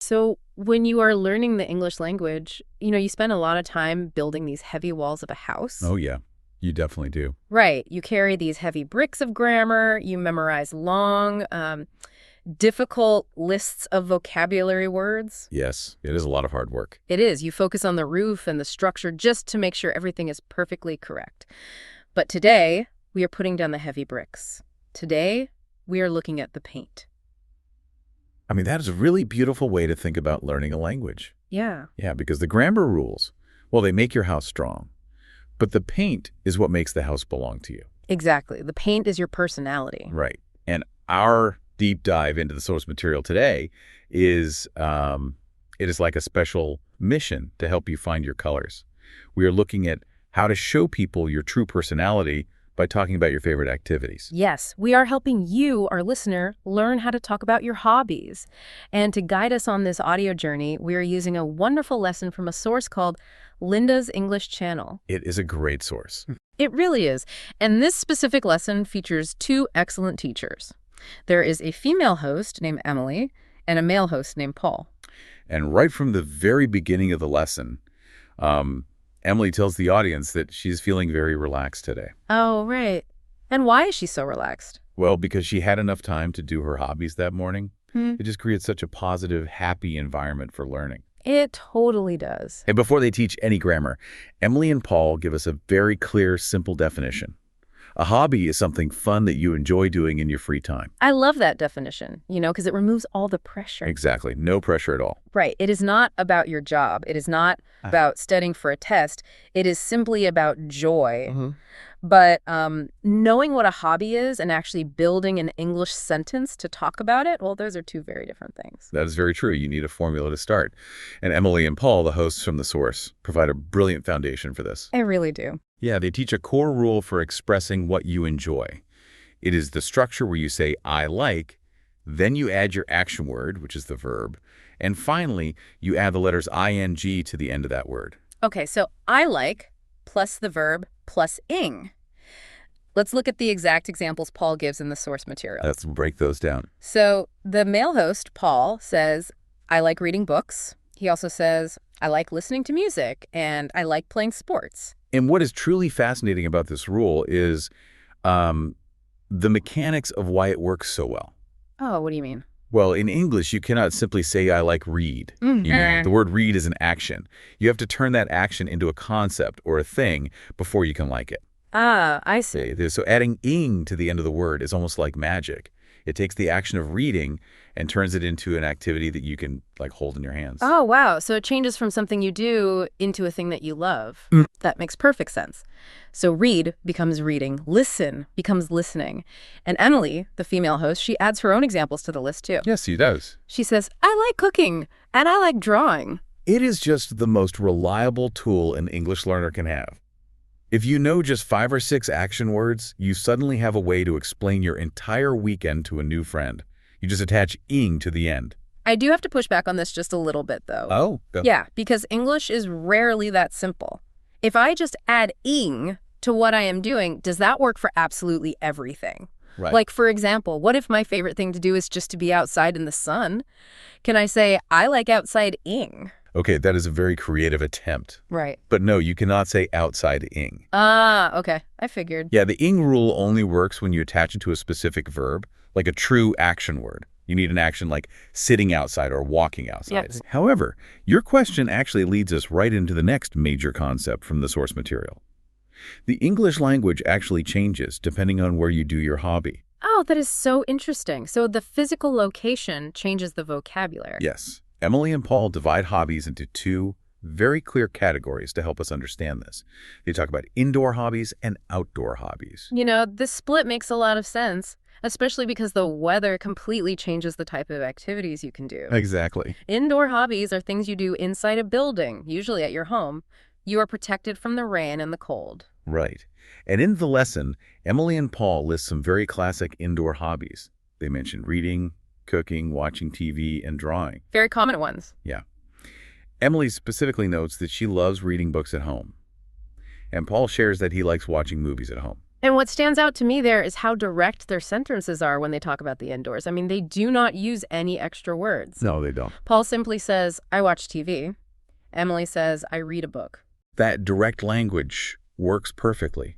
So when you are learning the English language, you spend a lot of time building these heavy walls of a house. Oh, yeah. You definitely do. Right. You carry these heavy bricks of grammar. You memorize long, difficult lists of vocabulary words. Yes, it is a lot of hard work. It is. You focus on the roof and the structure just to make sure everything is perfectly correct. But today, we are putting down the heavy bricks. Today, we are looking at the paint. I mean, that is a really beautiful way to think about learning a language. Yeah. Yeah, because the grammar rules, well, they make your house strong. But the paint is what makes the house belong to you. Exactly. The paint is your personality. Right. And our deep dive into the source material today is, it is like a special mission to help you find your colors. We are looking at how to show people your true personality by talking about your favorite activities. Yes, we are helping you, our listener, learn how to talk about your hobbies. And to guide us on this audio journey, we are using a wonderful lesson from a source called Linda's English Channel. It is a great source. It really is. And this specific lesson features two excellent teachers. There is a female host named Emily and a male host named Paul. And right from the very beginning of the lesson, Emily tells the audience that she's feeling very relaxed today. Oh, right. And why is she so relaxed? Well, because she had enough time to do her hobbies that morning. It just creates such a positive, happy environment for learning. It totally does. And before they teach any grammar, Emily and Paul give us a very clear, simple definition. A hobby is something fun that you enjoy doing in your free time. I love that definition, because it removes all the pressure. Exactly. No pressure at all. Right. It is not about your job. It is not about studying for a test. It is simply about joy. But knowing what a hobby is and actually building an English sentence to talk about it, well, those are two very different things. That is very true. You need a formula to start. And Emily and Paul, the hosts from the source, provide a brilliant foundation for this. I really do. Yeah, they teach a core rule for expressing what you enjoy. It is the structure where you say, I like, then you add your action word, which is the verb, and finally, you add the letters ing to the end of that word. Okay, so I like plus the verb plus ing. Let's look at the exact examples Paul gives in the source material. Let's break those down. So the male host, Paul, says, I like reading books. He also says, I like listening to music, and I like playing sports. And what is truly fascinating about this rule is the mechanics of why it works so well. Oh, what do you mean? Well, in English, you cannot simply say, I like read. The word read is an action. You have to turn that action into a concept or a thing before you can like it. Ah, I see. So adding ing to the end of the word is almost like magic. It takes the action of reading and turns it into an activity that you can hold in your hands. Oh, wow. So it changes from something you do into a thing that you love. That makes perfect sense. So read becomes reading. Listen becomes listening. And Emily, the female host, she adds her own examples to the list, too. Yes, she does. She says, I like cooking and I like drawing. It is just the most reliable tool an English learner can have. If you know just 5 or 6 action words, you suddenly have a way to explain your entire weekend to a new friend. You just attach ing to the end. I do have to push back on this just a little bit, though. Oh? Go. Yeah, because English is rarely that simple. If I just add ing to what I am doing, does that work for absolutely everything? Right. Like, for example, what if my favorite thing to do is just to be outside in the sun? Can I say, I like outside ing? Okay, that is a very creative attempt. Right. But no, you cannot say outside ing. Ah, okay. I figured. Yeah, the ing rule only works when you attach it to a specific verb, like a true action word. You need an action like sitting outside or walking outside. Yes. However, your question actually leads us right into the next major concept from the source material. The English language actually changes depending on where you do your hobby. Oh, that is so interesting. So the physical location changes the vocabulary. Yes. Emily and Paul divide hobbies into 2 very clear categories to help us understand this. They talk about indoor hobbies and outdoor hobbies. This split makes a lot of sense, especially because the weather completely changes the type of activities you can do. Exactly. Indoor hobbies are things you do inside a building, usually at your home. You are protected from the rain and the cold. Right. And in the lesson, Emily and Paul list some very classic indoor hobbies. They mention reading, cooking, watching TV, and drawing. Very common ones. Yeah. Emily specifically notes that she loves reading books at home. And Paul shares that he likes watching movies at home. And what stands out to me there is how direct their sentences are when they talk about the indoors. I mean, they do not use any extra words. No, they don't. Paul simply says, I watch TV. Emily says, I read a book. That direct language works perfectly.